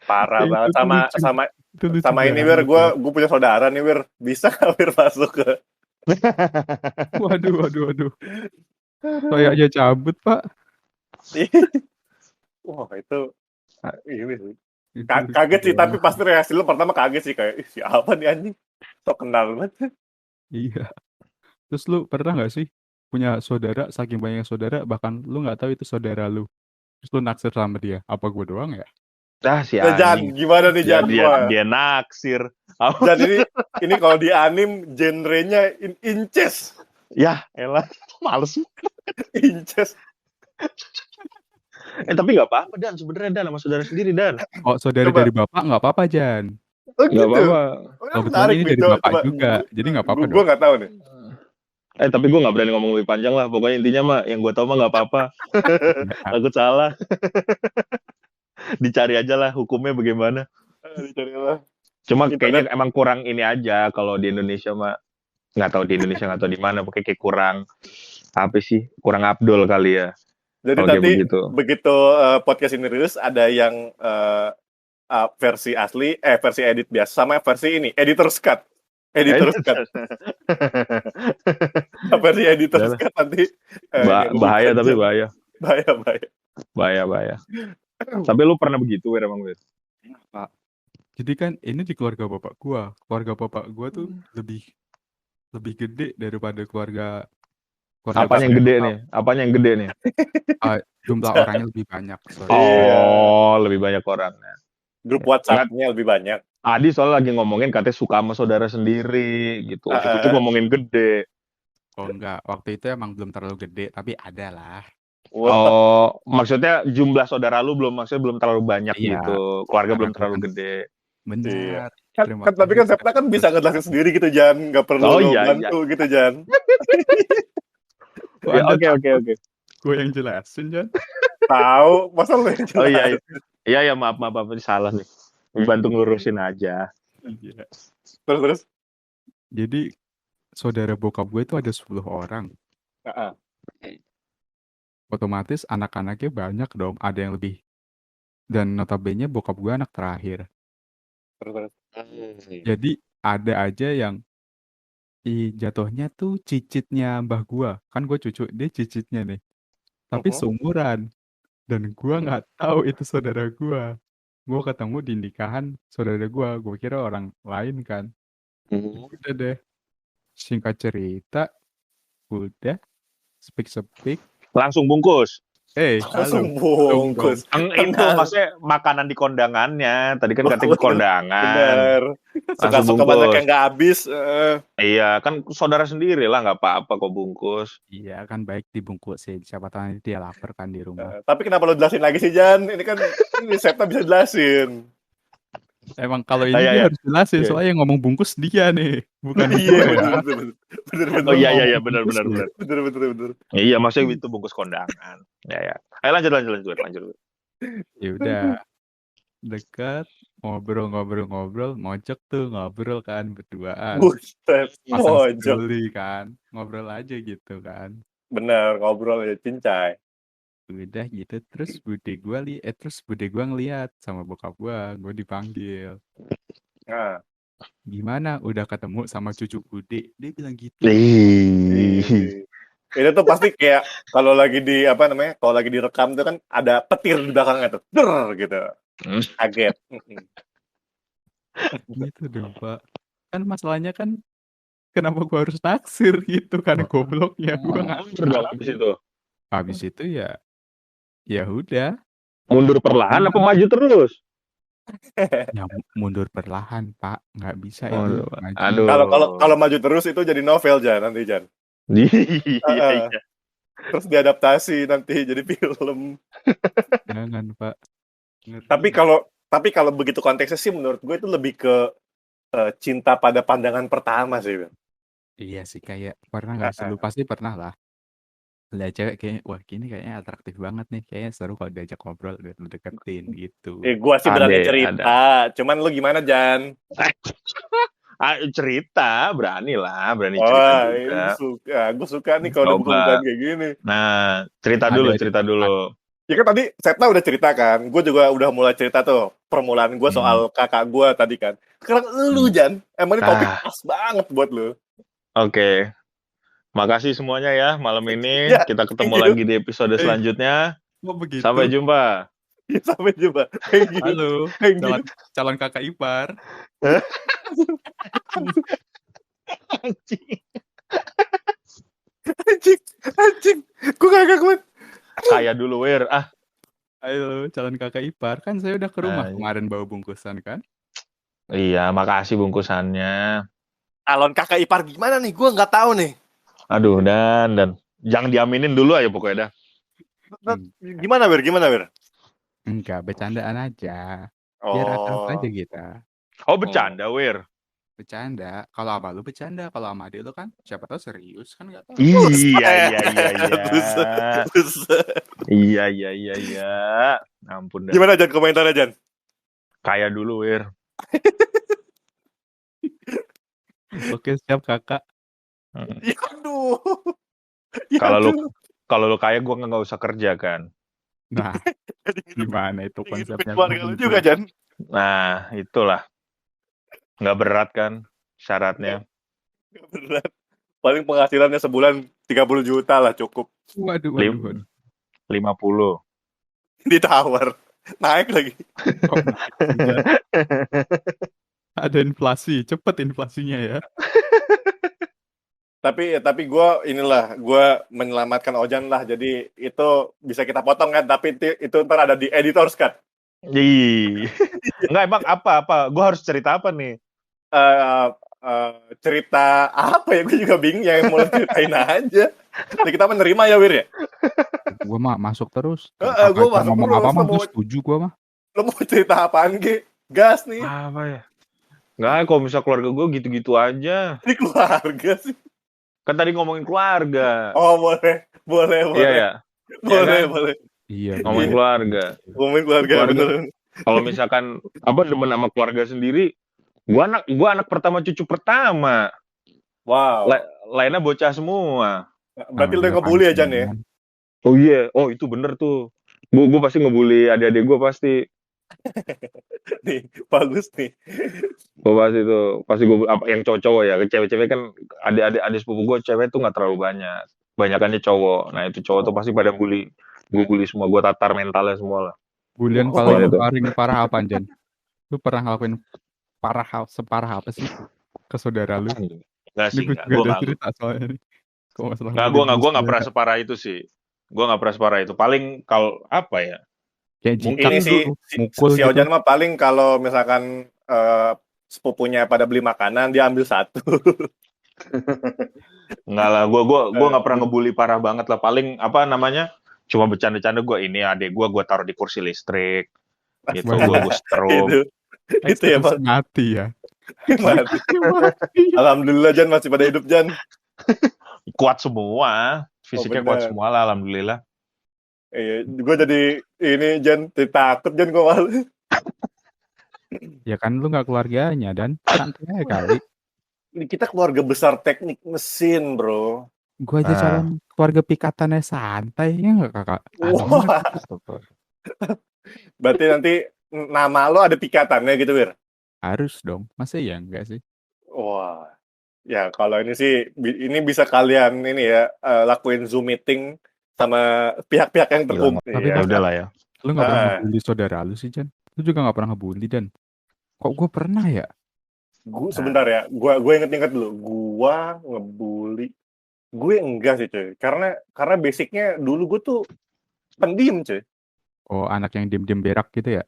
Parah Itu banget tuh lucu. Itu lucu sama ini banget. Wir, gue punya saudara nih Wir, bisa nggak Wir masuk ke Waduh. Saya aja cabut pak. wah itu ini sih. Itu Kaget lucu sih, tapi banget. pasti reaksi lu pertama kaget sih kayak ih, siapa nih anjing, sok kenal banget. Iya. Terus lu pernah nggak sih punya saudara, saking banyak saudara, bahkan lu nggak tahu itu saudara lu. Terus lu naksir sama dia. Apa gue doang ya? Si Nah, Jan, anjing. gimana nih Jan? Wah. Dia naksir. Jan ini kalau di anim genrenya inces. Ya, elah, males. Inces. Tapi nggak apa-apa Dan, sebenarnya Dan sama saudara sendiri Dan. Oh, saudara Coba. dari bapak nggak apa-apa, Jan. Oh Nggak gitu. apa-apa. Oh, Kebetulan ini dari bapak juga, jadi nggak apa-apa Gue dong. nggak tahu nih. Tapi gue nggak berani ngomong lebih panjang lah. Pokoknya intinya mah yang gue tahu mah nggak apa-apa. Takut salah. Dicari aja lah hukumnya bagaimana. Dicari lah. Cuma Internet. kayaknya emang kurang ini aja kalau di Indonesia mah, nggak tahu di Indonesia nggak tahu di mana, pokoknya kayak kurang apa sih, kurang Abdul kali ya. Jadi Kalau kayak nanti begitu. podcast ini rilis ada yang versi asli, versi edit biasa sama versi ini editor's cut. Versi editor's cut nanti. Bahaya tapi bahaya. Bahaya. Tapi lu pernah begitu Wir emang Wir? Pak. Jadi kan ini di keluarga bapak gua. Keluarga bapak gua tuh lebih gede daripada keluarga Apanya yang gede nih? Apanya yang gede nih? jumlah orangnya lebih banyak. Sorry. Oh, lebih banyak orangnya. Grup WhatsApp-nya lebih banyak. Adi soalnya lagi ngomongin katanya suka sama saudara sendiri gitu. Itu ngomongin gede. Oh enggak, waktu itu emang belum terlalu gede, tapi ada lah. Oh, maksudnya jumlah saudara lu maksudnya belum terlalu banyak Iya. gitu. Keluarga belum Karena terlalu kan- gede. Benar. Kan tapi kan Septa kan bisa ngejelasin sendiri gitu Jan, nggak perlu bantu gitu Jan. Ya, oke. Gue yang jelasin, Jan. Tahu, masa lu yang jelasin? Oh iya. Iya, maaf salah nih. Bantu ngurusin aja. Iya. Terus. Jadi saudara bokap gue itu ada 10 orang. Otomatis anak-anaknya banyak dong, ada yang lebih. Dan notabene bokap gue anak terakhir. Terus. Jadi ada aja yang jatuhnya tuh cicitnya mbah gue. Kan gue cucu, dia cicitnya nih. Tapi seumuran. Dan gue nggak tahu itu saudara gue. Gue ketemu di nikahan saudara gue kira orang lain kan. Udah deh. Singkat cerita, udah speak. Langsung bungkus. Langsung bungkus. Itu maksudnya makanan di kondangannya. Tadi kan katanya kondangan. Bener. Suka-suka banyak yang nggak habis. Iya, kan saudara sendiri lah, nggak apa-apa kok bungkus. Iya kan baik dibungkusin. Siapa tahu nanti dia lapar kan di rumah. Tapi kenapa lo jelasin lagi sih Jan? Ini kan ini Septa bisa jelasin. Emang kalau ini dia harus jelasin, soalnya yang ngomong bungkus dia nih, bukan gue ya. Bener. Oh iya, benar. Bener. Iya, maksudnya itu bungkus kondangan. Ya. Ayo lanjut. Ya udah, dekat, ngobrol, mojok tuh ngobrol kan berduaan. Buset, pasang sekali kan, ngobrol aja gitu kan. Bener, ngobrol aja cincai. Udah gitu, terus bude gue ngeliat sama bokap gue dipanggil. Nah. Gimana, udah ketemu sama cucu bude? Dia bilang gitu. Itu tuh pasti kayak kalau lagi kalau lagi direkam tuh kan ada petir di belakangnya tuh, gitu. Kaget. Gitu dong Pak. Kan masalahnya kan kenapa gue harus naksir gitu kan, gobloknya gue nggak. Habis itu ya udah. Mundur perlahan apa maju terus? Ya mundur perlahan, Pak. Nggak bisa itu Oh, maju. Kalau kalau aduh. kalau maju terus itu jadi novel Jan nanti Jan. Iya, Heeh. iya. Terus diadaptasi nanti jadi film. Jangan, Pak. Tapi Ngeri. kalau begitu konteksnya sih menurut gue itu lebih ke cinta pada pandangan pertama sih. Bang. Iya sih, kayak pernah nggak sih? Lu Heeh. pasti pernah lah. Lihat cewek kayaknya, wah gini kayaknya atraktif banget nih. Kayaknya seru kalau diajak ngobrol, lu deketin gitu. Gua sih berani Ada. cerita. Cuman lu gimana Jan? Cerita, berani cerita Wah, ini juga. gue suka nih kalau udah buka-bukaan Coba. kayak gini. Nah, cerita Ada cepetan. dulu. Ya kan tadi Setna udah cerita kan, gue juga udah mulai cerita tuh permulaan gue Hmm. soal kakak gue tadi kan. Sekarang lu Hmm. Jan, emang ini topik Ah, pas banget buat lu. oke. Makasih semuanya ya malam ini. Ya, Kita thank ketemu you. lagi di episode selanjutnya. Kok begitu? Sampai jumpa. Ya, sampai jumpa. Thank you. Halo, Thank you. calon kakak ipar. Anjing. Anjing, anjing. Gue gak kuat. Kaya dulu, Wir. Halo, calon kakak ipar. Kan saya udah ke rumah Nah, kemarin bawa bungkusan kan. iya, makasih bungkusannya. Calon kakak ipar gimana nih? Gue nggak tahu nih. Aduh, dan jangan diaminin dulu aja pokoknya dah. Gimana Bir? Enggak, bercandaan aja. Biar akrab Oh, aja kita. Oh, bercanda, Wir. Bercanda. Kalau sama lu bercanda, kalau sama adik lu kan siapa tahu serius kan nggak tahu. Iya. Buset. Iya. Ampun dah. Gimana Jan komentarnya Jan? Kaya dulu, Wir. Oke, siap kakak. Ya aduh. Ya, Kalau lu aduh. kalau lu kaya, gue nggak usah kerja kan. Nah, Jadi gimana itu hidupin konsepnya? keluarga lu juga Jan. Nah, itulah. Nggak berat kan syaratnya. Gak berat. Paling penghasilannya sebulan 30 juta lah cukup. Waduh. 50. Ditawar. Naik lagi. Kok gitu, Jan? Ada inflasi, cepet inflasinya ya. Tapi gue menyelamatkan Ojan lah. Jadi itu bisa kita potong kan. Tapi itu ntar ada di editor's cut. Ih. Enggak, emang apa? Gue harus cerita apa nih? Cerita apa ya? Gue juga bingung ya. Yang mau ceritain aja. Jadi kita menerima ya Wir ya. Gue mah masuk terus. Gue Kakak masuk ngomong terus. apa mah gue setuju gue mah. Lo mau cerita apaan Ge? Gas nih. Apa ya? Enggak, kalau misal keluarga gue gitu-gitu aja. Ini keluarga sih. Kan tadi ngomongin keluarga. Oh boleh. Iya ya. Boleh. Iya. Ngomongin keluarga. Ngomongin keluarga. Bener. Kalau misalkan demen sama keluarga sendiri, gua anak pertama, cucu pertama. Wow. Lainnya bocah semua. Berarti lo ngebully ya Jan ya? Oh iya, oh itu bener tuh. Gue pasti ngebully adik-adik gue pasti. Nih, bagus nih. Gue pasti gue yang cowok-cowok ya. Cewek-cewek kan adik sepupu gue cewek tuh nggak terlalu banyak. Banyakannya cowok. Nah itu cowok tuh pasti pada bully. Gue bully semua, gue tatar mentalnya semua lah. Bulian paling parah apa Jan? Lu pernah ngelakuin separah apa sih ke saudara lu? Enggak sih, Gue juga ada cerita soalnya nih. Gue nggak pernah separah itu sih. Gue nggak pernah separah itu. Paling kalau apa ya? Kayak Ini sih mukul si gitu. Ojan mah paling kalau misalkan sepupunya pada beli makanan dia ambil satu. Enggak lah, gue nggak pernah ngebully parah banget lah. Paling apa namanya? Cuma bercanda-canda gue ini adik gue taruh di kursi listrik. Gitu, gue stroke. Itu ya Pak. Mati ya. Mati. Alhamdulillah Jan masih pada hidup Jan. Kuat semua, fisiknya kuat semua lah, alhamdulillah. Gue jadi ini Jan, takut Jan gue malu. Ya kan lu nggak keluarganya dan santai kali. Kita keluarga besar teknik mesin bro. Gue aja calon keluarga pikatannya santai ya nggak kakak? Berarti nanti nama lo ada pikatannya gitu Bir? Harus dong, masa ya enggak sih? Wah, ya kalau ini sih ini bisa kalian ini ya lakuin Zoom meeting sama pihak-pihak yang terkumpul. Tapi ya udahlah ya. Lu nggak pernah ngebully saudara lu sih Jan? Lu juga nggak pernah ngebully dan kok gue pernah ya? Sebentar ya, gue inget-inget dulu. Gue ngebully, gue enggak sih cuy. Karena basicnya dulu gue tuh pendiam cuy. Oh anak yang diem-diem berak gitu ya?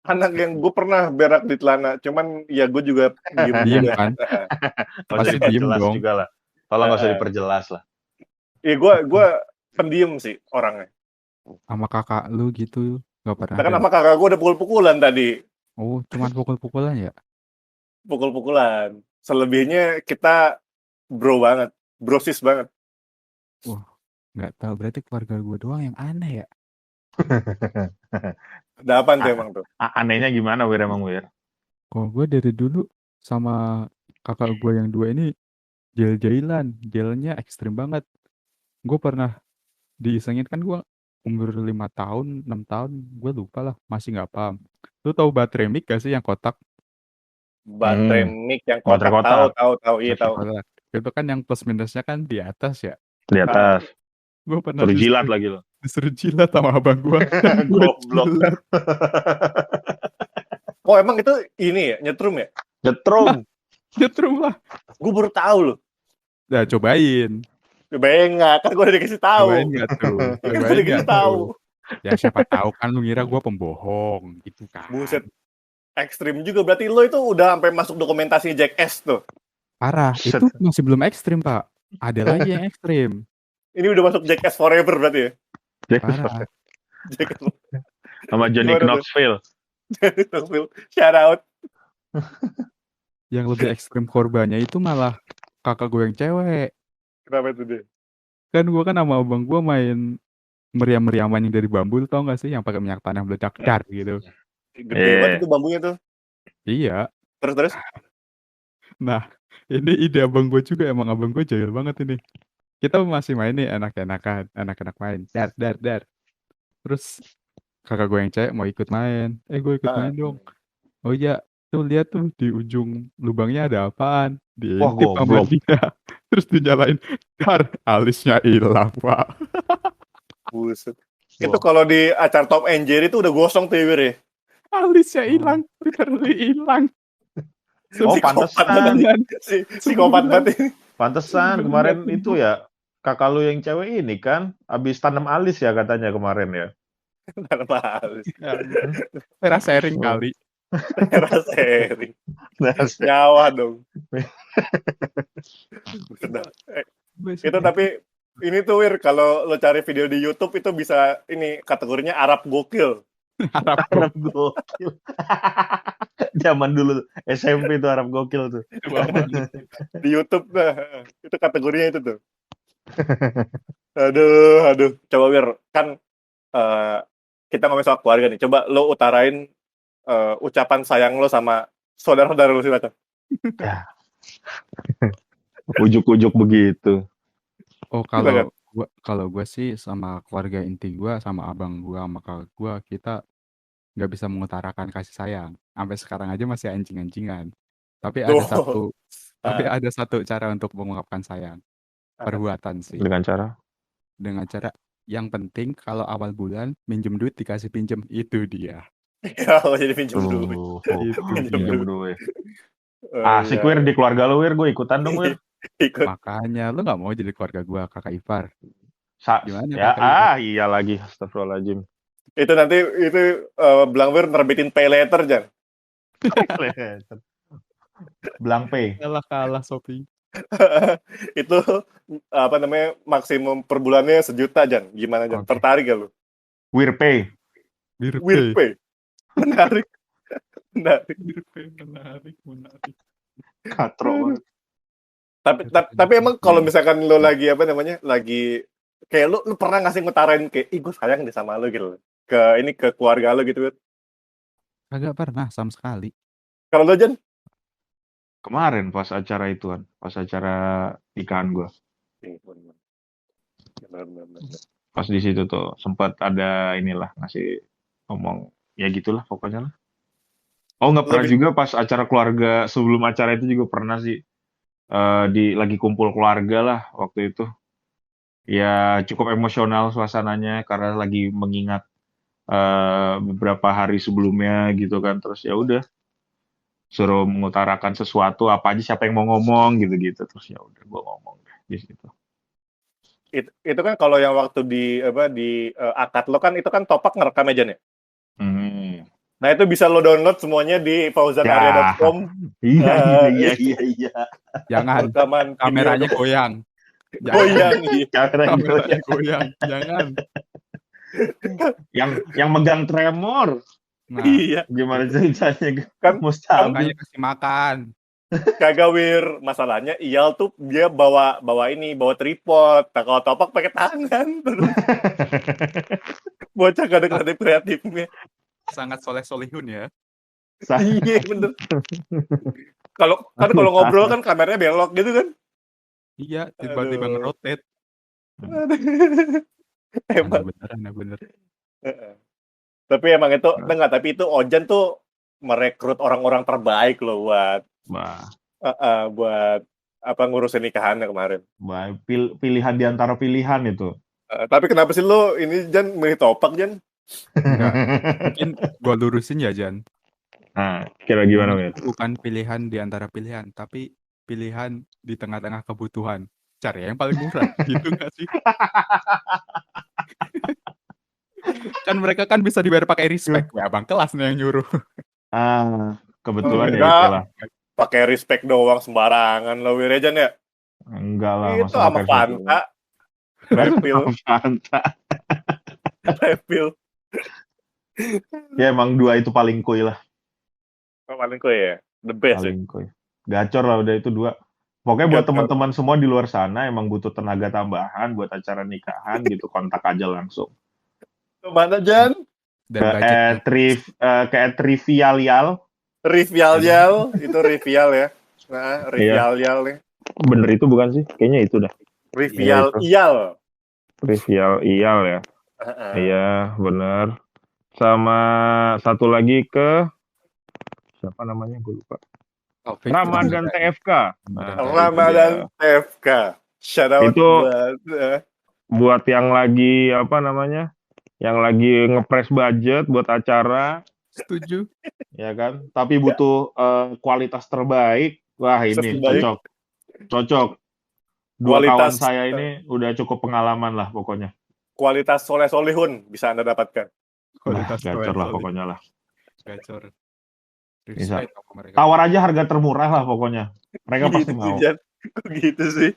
anak yang gue pernah berak di celana, cuman ya gue juga diem Diem juga. kan? Nggak usah Pasti diem diperjelas dong. juga lah. Tolong nggak usah Heeh. diperjelas lah. Iya, gue pendiam sih orangnya. Sama kakak lu gitu nggak pernah Kita kan ada. sama kakak gue udah pukul-pukulan tadi, Oh, cuman pukul-pukulan ya? pukul-pukulan. Selebihnya kita bro banget, brosis banget. Wah, nggak tahu. Berarti keluarga gue doang yang aneh ya. Ada apaan tuh emang tuh? Anehnya gimana Wir emang Wir? Kalau gue dari dulu sama kakak gue yang dua ini jail-jailan, jailnya ekstrim banget. Gue pernah diisengin kan gue umur 5 tahun, 6 tahun, gue lupa lah, masih nggak paham. Lu tahu baterai mic gak sih yang kotak? Baterai mic yang Baterai kotak, kotak. tahu, iya tahu. Kotak. Itu kan yang plus minusnya kan di atas ya. Di atas. Gue pernah Suruh jilat lagi lo. disuruh jilat sama abang gue. Dan gue Goblok. jilat. Oh emang itu ini ya, nyetrum ya? Nyetrum. Nyetrum lah. Gue baru tahu loh. Nah, cobain. Cobain nggak? Kan gue udah dikasih tahu. Cobain nggak tuh? Kan gue Cobain udah dikasih nggak tahu. tuh? Ya siapa tahu kan lu ngira gue pembohong gitu kan. Buset. Ekstrim juga. Berarti lo itu udah sampai masuk dokumentasi Jackass tuh. Parah. Buset. Itu masih belum ekstrim, Pak. Ada lagi yang ekstrim. Ini udah masuk Jackass Forever berarti ya? Parah. Jackass Sama Johnny Gimana tuh? Knoxville. Shout out. Yang lebih ekstrim korbannya itu malah kakak gue yang cewek. Kenapa itu dia? Kan gue kan sama abang gue main meriam-meriaman yang dari bambu, lu tau gak sih? Yang pakai minyak tanah meledak dar gitu. Gede banget itu bambunya tuh. Iya. Terus. Nah, ini ide abang gue juga. Emang abang gue jahil banget ini. Kita masih main nih enak-enakan. Enak-enak main. Dar. Terus kakak gue yang cewek mau ikut main. Gue ikut main dong. Oh iya, tuh lihat tuh di ujung lubangnya ada apaan. Wah, Diintip sama goblok. dia. Terus dinyalain. Dar, alisnya hilang, Pak. Buset. Wah. Itu kalau di acara Tom and Jerry itu udah gosong tuh ya, Wir ya? Alisnya hilang. Literally hilang. Oh, Psikopat pantesan. banget. Psikopat banget ini. Pantesan Sebulan. kemarin itu ya kakak lu yang cewek ini kan habis tanam alis ya katanya kemarin ya. Kenapa halus? Era sharing kali. Era sharing. Nyawa dong. Itu tapi ini tuh Wir, kalau lo cari video di YouTube itu bisa ini kategorinya Arab gokil. Arab gokil. Zaman dulu SMP itu Arab gokil tuh. Di YouTube nah, itu kategorinya itu tuh. Aduh. Coba Wir, kan kita ngomongin soal keluarga nih. Coba lo utarain ucapan sayang lo sama saudara-saudara lo silakan. Ya. Ujuk-ujuk begitu. Oh, Silakan. kalau gue sih sama keluarga inti gue, sama abang gue, sama kakak gue, kita nggak bisa mengutarakan kasih sayang. Sampai sekarang aja masih anjing-anjingan. Tapi ada satu cara untuk mengungkapkan sayang. Perbuatan sih. Dengan cara Dengan cara yang penting kalau awal bulan minjem duit dikasih pinjem, itu dia. Ya, jadi pinjam duit. pinjam duit. Oh, Asik iya. Wir di keluarga lu Wir, gue ikutan dong Wir. Ikut. Makanya lu nggak mau jadi keluarga gue, kakak ipar. Gimana, Ya, Kakak iya lagi. Astagfirullahaladzim. Itu nanti Blang Wir nerbitin pay letter Jan. Blang P. Kalah shopping. Itu apa namanya maksimum per bulannya 1 juta Jan. Gimana Jan? Oke. Tertarik gak lu? Wir Pay. Weird pay. Menarik. Menarik. Katro banget. Tapi emang kalau misalkan lo lagi apa namanya? Lagi kayak lu pernah ngasih ngutarain kayak ih gue sayang deh sama lo gitu. Ke keluarga lo gitu. Kagak pernah sama sekali. Kalau lo Jan? Kemarin pas acara ituan, pas acara nikahan gue. Benar. Pas di situ tuh sempat ada inilah ngasih ngomong ya gitulah pokoknya lah. Oh nggak pernah juga pas acara keluarga, sebelum acara itu juga pernah sih lagi kumpul keluarga lah waktu itu. Ya cukup emosional suasananya karena lagi mengingat beberapa hari sebelumnya gitu kan, terus ya udah suruh mengutarakan sesuatu apa aja, siapa yang mau ngomong gitu-gitu, terus ya udah gue ngomong deh di situ. Itu kan kalau yang waktu di akad lo kan itu kan Topak ngerekam aja nih. Nah, itu bisa lo download semuanya di fauzanaria.com. Iya. Jangan, Rekaman kameranya video goyang. Jangan, goyang. Iya. kameranya goyang. Jangan. Yang megang tremor. Nah, Iya. Gimana ceritanya? Kan Mustabil. makanya kasih makan. kagak Wir. Masalahnya Iyal tuh dia bawa tripod. Nah, kalau Topak pakai tangan terus. Bocah gak ada kreatifnya. Sangat soleh-solihun ya. Iya bener. Kalau ngobrol kan kameranya belok gitu kan. Iya, tiba-tiba Aduh. ngerotate. Emang. Aneh bener. Tapi emang itu tapi itu Ojan tuh merekrut orang-orang terbaik loh buat ngurusin nikahannya kemarin. Pilihan di antara pilihan itu. Tapi kenapa sih lo ini Jan milih Topak Jan? Enggak. Mungkin gua lurusin ya, Jan. Nah, kira gimana, Mir? Bukan pilihan di antara pilihan, tapi pilihan di tengah-tengah kebutuhan. Cari yang paling murah, gitu nggak sih? Kan mereka kan bisa dibayar pakai respect. Ya, abang kelas nih yang nyuruh. Kebetulan ya Enggak. itulah. Pakai respect doang sembarangan lo Wir Jan ya. Enggak lah, Itu sama Fanta. Refill. Refill. Ya emang dua itu paling kuy lah. Paling kok ya. The best ya. Paling kuy. Gacor lah udah itu dua. Pokoknya buat teman-teman semua di luar sana emang butuh tenaga tambahan buat acara nikahan gitu, kontak aja langsung. Mana Jan? Dan Ke Trivial. Rivial itu Rivial ya. Nah, Rivial nih. Bener itu bukan sih? Kayaknya itu dah. Rivial Iya, Iyal. Trivial Iyal ya. Iya, bener. Sama satu lagi ke siapa namanya? Gue lupa. Ramadan TFK. Ramadan TFK. Shout out itu buat yang lagi yang lagi ngepres budget buat acara. Setuju. Ya kan? Tapi butuh kualitas terbaik. Wah, ini cocok. Dua kawan saya ini udah cukup pengalaman lah pokoknya. Kualitas soleh-solihun bisa Anda dapatkan. Kualitas gacor lah pokoknya lah. Gacor. Bisa. Tawar aja harga termurah lah pokoknya. Mereka gitu pasti mau. Kok gitu sih?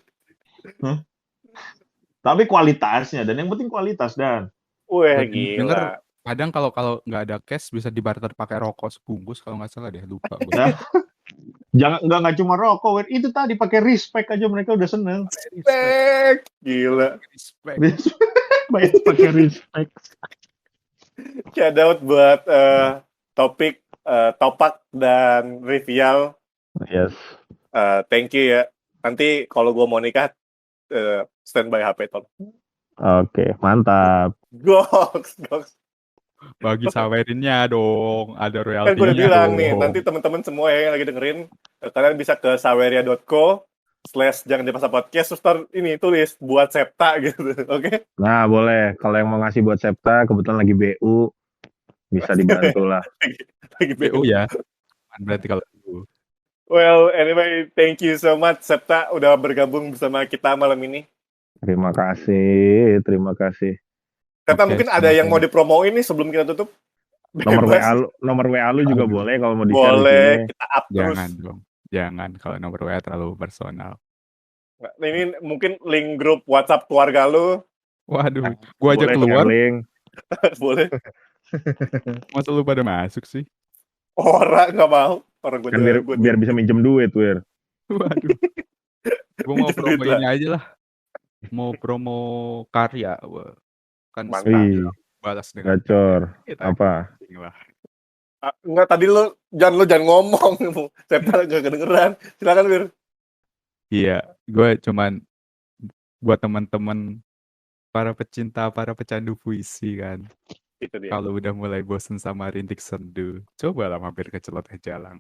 Tapi kualitasnya, dan yang penting kualitas, Dan. Wah, gila. Kadang kalau nggak ada cash bisa dibarter pakai rokok sebungkus kalau nggak salah deh, lupa gue. Nggak cuma rokok, itu tadi pakai respect aja mereka udah seneng. Respect, gila. Respect. Pakai respect. Shout out buat Topik, Topak dan Rivial. Yes. Thank you ya. Nanti kalau gue mau nikah, standby HP tolong. Oke, mantap. Goks. Bagi sawerinnya dong, ada royaltinya. Kan gue udah bilang nih, nanti teman-teman semua ya yang lagi dengerin, kalian bisa ke saweria.co/jangan-dipaksa-podcast, terus ini tulis buat Septa gitu, oke? Nah, boleh. Kalau yang mau ngasih buat Septa, kebetulan lagi BU, bisa dibantu lah. Lagi BU ya. Berarti kalau BU. Well, anyway, thank you so much Septa udah bergabung bersama kita malam ini. Terima kasih. Kata mungkin ada yang mau dipromoin nih sebelum kita tutup. Nomor WA lu juga boleh kalau mau di-share. Boleh, kita up terus. Jangan dong. Jangan kalau nomor WA terlalu personal. Ini mungkin link grup WhatsApp keluarga lu. Waduh, gua aja keluar. Boleh. Masa lu pada masuk sih? Orang nggak mau. Orang gue kan biar bisa minjem duit, Wir. Waduh. Gua mau promo ini aja lah. Mau promo karya. Kan balas dengan gacor. Apa? Enggak, tadi lu jangan ngomong. Saya nggak kedengeran. Silakan, Wir. Iya, gue cuman buat teman-teman para pecandu puisi kan. Itu dia. Kalau udah mulai bosen sama rintik sendu, cobalah mampir ke Celoteh Jalang.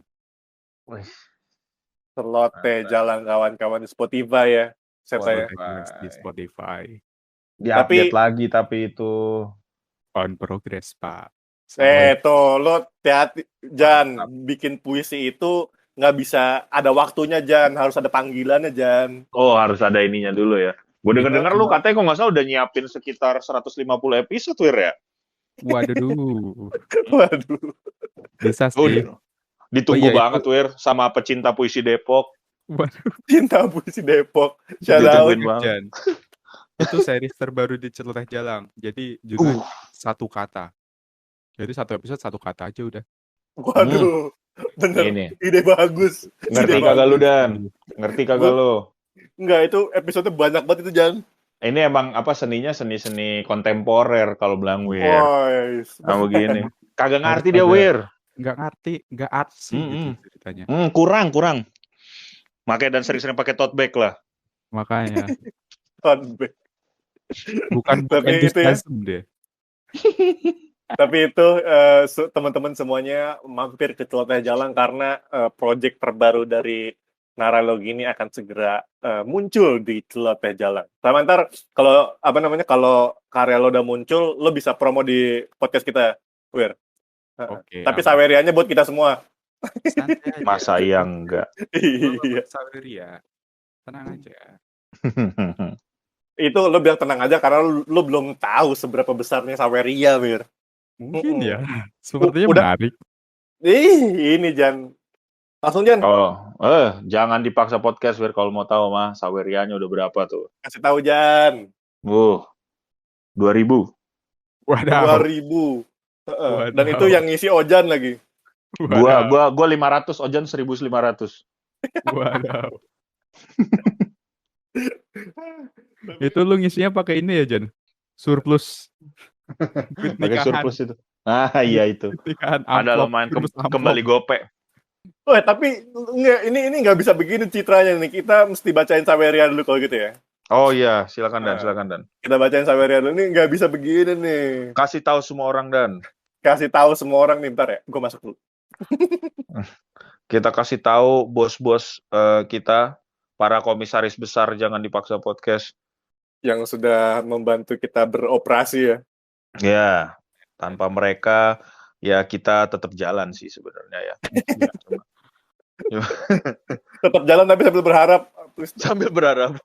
Celoteh Jalang kawan-kawan di Spotify ya. Saya di Spotify. Di-update lagi tapi itu on progress, Pak. Tuh lo hati-hati Jan, bikin puisi itu nggak bisa ada waktunya Jan, harus ada panggilannya Jan. Oh, harus ada ininya dulu ya. Gue denger lu katanya kok nggak salah udah nyiapin sekitar 150 episode, Wir ya? Waduh, Waduh, bisa Oh, sih. ditunggu iya, banget, Wir, sama pecinta puisi Depok. Waduh, cinta puisi Depok. Shout out. Ditungguin banget. Jan. Itu series terbaru di Celoteh Jalang. Jadi judulnya satu kata. Jadi satu episode satu kata aja udah. Waduh, bener. Ini. Ide bagus. Ngerti Ide kagak lu, bagus. Dan? Ngerti kagak lu? Enggak, itu episode banyak banget itu, Jan. Ini emang apa seninya seni kontemporer kalau bilang, Wir. Woi. Nah, begini. Kagak Harus ngerti dia, ada- Wir. Nggak ngerti, nggak artsy gitu ceritanya. Kurang. Makanya dan sering-sering pakai tote bag lah. Makanya Fun. bukan Tapi itu ya. enthusiasm deh. Tapi itu teman-teman semuanya mampir ke Celoteh Jalang karena project terbaru dari Naralogi ini akan segera muncul di Celoteh Jalang. Sama ntar kalau kalau karya lo udah muncul, lo bisa promo di podcast kita, Wir. Oke. Tapi aman. Sawerianya buat kita semua. Santai aja. Masa iya enggak? Iya. Saweria. Tenang aja. Itu lo bilang tenang aja karena lo belum tahu seberapa besarnya Saweria, Wir. Mungkin ya. Sepertinya Udah. menarik. Ini Jan. Langsung Jan, Jangan dipaksa podcast, Wir, kalau mau tahu mah Sawerianya udah berapa tuh? kasih tahu Jan. 2000. Waduh. 2000. Waduh. Dan itu yang ngisi Ojan lagi. Gua 500, Ojan 1500. Waduh. Itu lu ngisinya pakai ini ya, Jan? Surplus. Pakai surplus itu. Iya itu. Nikahan Ada amplop, lumayan surplus amplop. kembali gope. Wah, tapi enggak, ini nggak bisa begini citranya nih. Kita mesti bacain Saweria dulu kalau gitu ya. Oh iya, silakan Dan. Kita bacain Saweria dulu. Ini nggak bisa begini nih. Kasih tahu semua orang, Dan. Kasih tahu semua orang nih, bentar ya. Gue masuk dulu. Kita kasih tahu bos-bos kita, para komisaris besar Jangan Dipaksa Podcast. Yang sudah membantu kita beroperasi ya. Ya, tanpa mereka ya kita tetap jalan sih sebenarnya ya. Tetap jalan tapi sambil berharap. Please, Sambil berharap.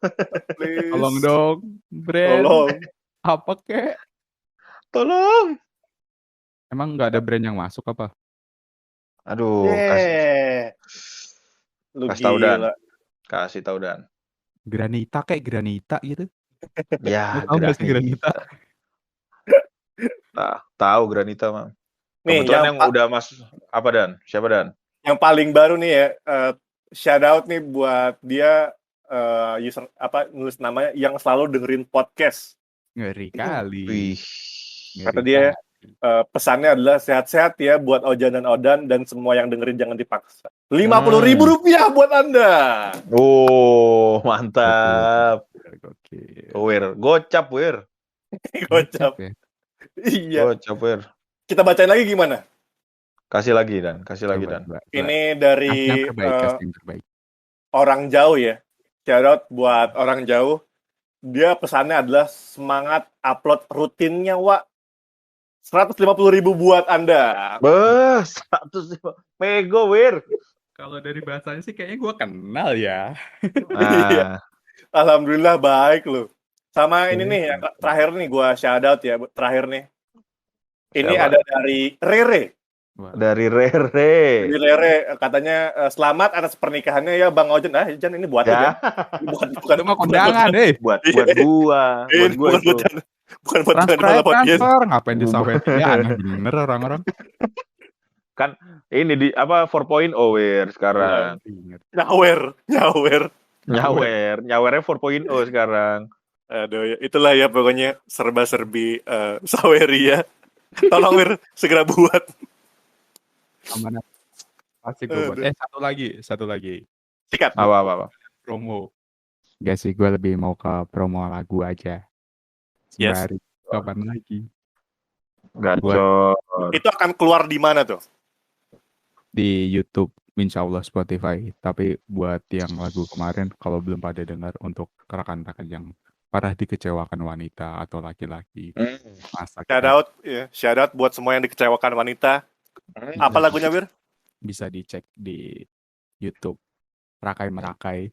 please. Tolong dong, brand. Tolong. Apa kek? Tolong. Emang nggak ada brand yang masuk apa? Aduh, Lu kasih tahu, gila. Dan. Kasih tahu, Dan. Granita kayak granita gitu. Ya, Tahu nggak sih granita? Tahu Granita mah. Nih, Kebetulan yang udah masuk apa, Dan? Siapa, Dan? Yang paling baru nih ya, shout out nih buat dia user nulis namanya yang selalu dengerin podcast. Ngeri kali. Wih. Kata dia pesannya adalah sehat-sehat ya buat Ojan dan Odan dan semua yang dengerin jangan dipaksa. Rp50.000 buat Anda. Oh, mantap. Gokil. Wir, gocap, Wir. Gocap. Ya. Iya. Gocap, Wir. Kita bacain lagi gimana? Kasih lagi, Dan. Ini dari yang terbaik. orang jauh ya. Shout out buat orang jauh. Dia pesannya adalah semangat upload rutinnya, Wak. 150.000 buat Anda. 150 mego, Wir. Kalau dari bahasanya sih kayaknya gue kenal ya. Iya. Alhamdulillah baik loh. Sama ini nih, yang terakhir nih gue shout out ya, terakhir nih. Ini Siapa? ada dari Rere. Dari Rere. Dari Rere katanya selamat atas pernikahannya ya Bang Ojan. Jan ini buat Ya. bukan Itu mah kondangan, deh. buat gua. Buat gua itu. Bukan buat Transfer. Ngapain disawerin? Ya aneh bener orang-orang. Kan ini di apa 4.0 Wir sekarang. Nyawer. Nyawernya 4.0 sekarang. Aduh, ya, itulah ya pokoknya serba-serbi Saweria. Tolong Wir segera buat. Amanah. Pasti gue buat. Satu lagi. Sikat. Apa. Promo. Gak sih, gue lebih mau ke promo lagu aja. Sembari kapan lagi? Gacor. Itu akan keluar di mana tuh? Di YouTube, insya Allah Spotify. Tapi buat yang lagu kemarin, kalau belum pada dengar untuk rekan-rekan yang parah dikecewakan wanita atau laki-laki. Shout out buat semua yang dikecewakan wanita. Apa lagunya, Wir? Bisa dicek di YouTube. Rakai Merakai.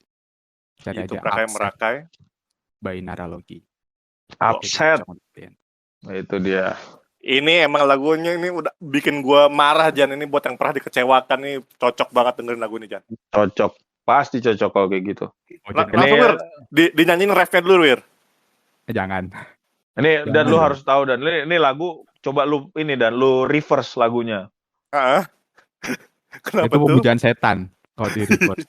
Cari YouTube aja Merakai. by Naralogi. Upset. Oke, Itu dia. Ini emang lagunya ini udah bikin gua marah, Jan. Ini buat yang pernah dikecewakan nih, cocok banget dengerin lagu ini, Jan. Cocok. Pasti cocok kalau kayak gitu. Oh, jadi Langsung, Wir. Dinyanyiin refnya dulu, Wir. jangan. Ini dan Jangan. lu harus tahu dan ini lagu coba lu ini dan lu reverse lagunya. Ah, kenapa Itu tuh? pemujaan setan kalau di reverse.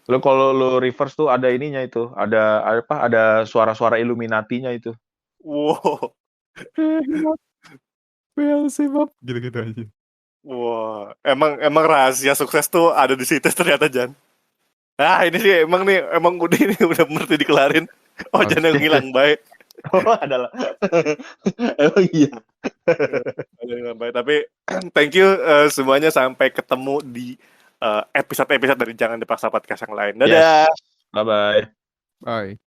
Lu kalau lu reverse tuh ada ininya itu, ada apa? Ada suara-suara Illuminati-nya itu. Wow. Beelzebub gitu-gitu aja. Wah, emang rahasia sukses tuh ada di situ ternyata, Jan. Ah, ini sih emang udah ini udah mesti dikelarin. Oh, Harus. jangan ngilang baik. Oh, adalah. Oh iya. Ngilang baik. Tapi thank you semuanya, sampai ketemu di episode-episode dari Jangan Dipaksa Podcast yang lain. Dadah. Yes. Bye bye. Bye.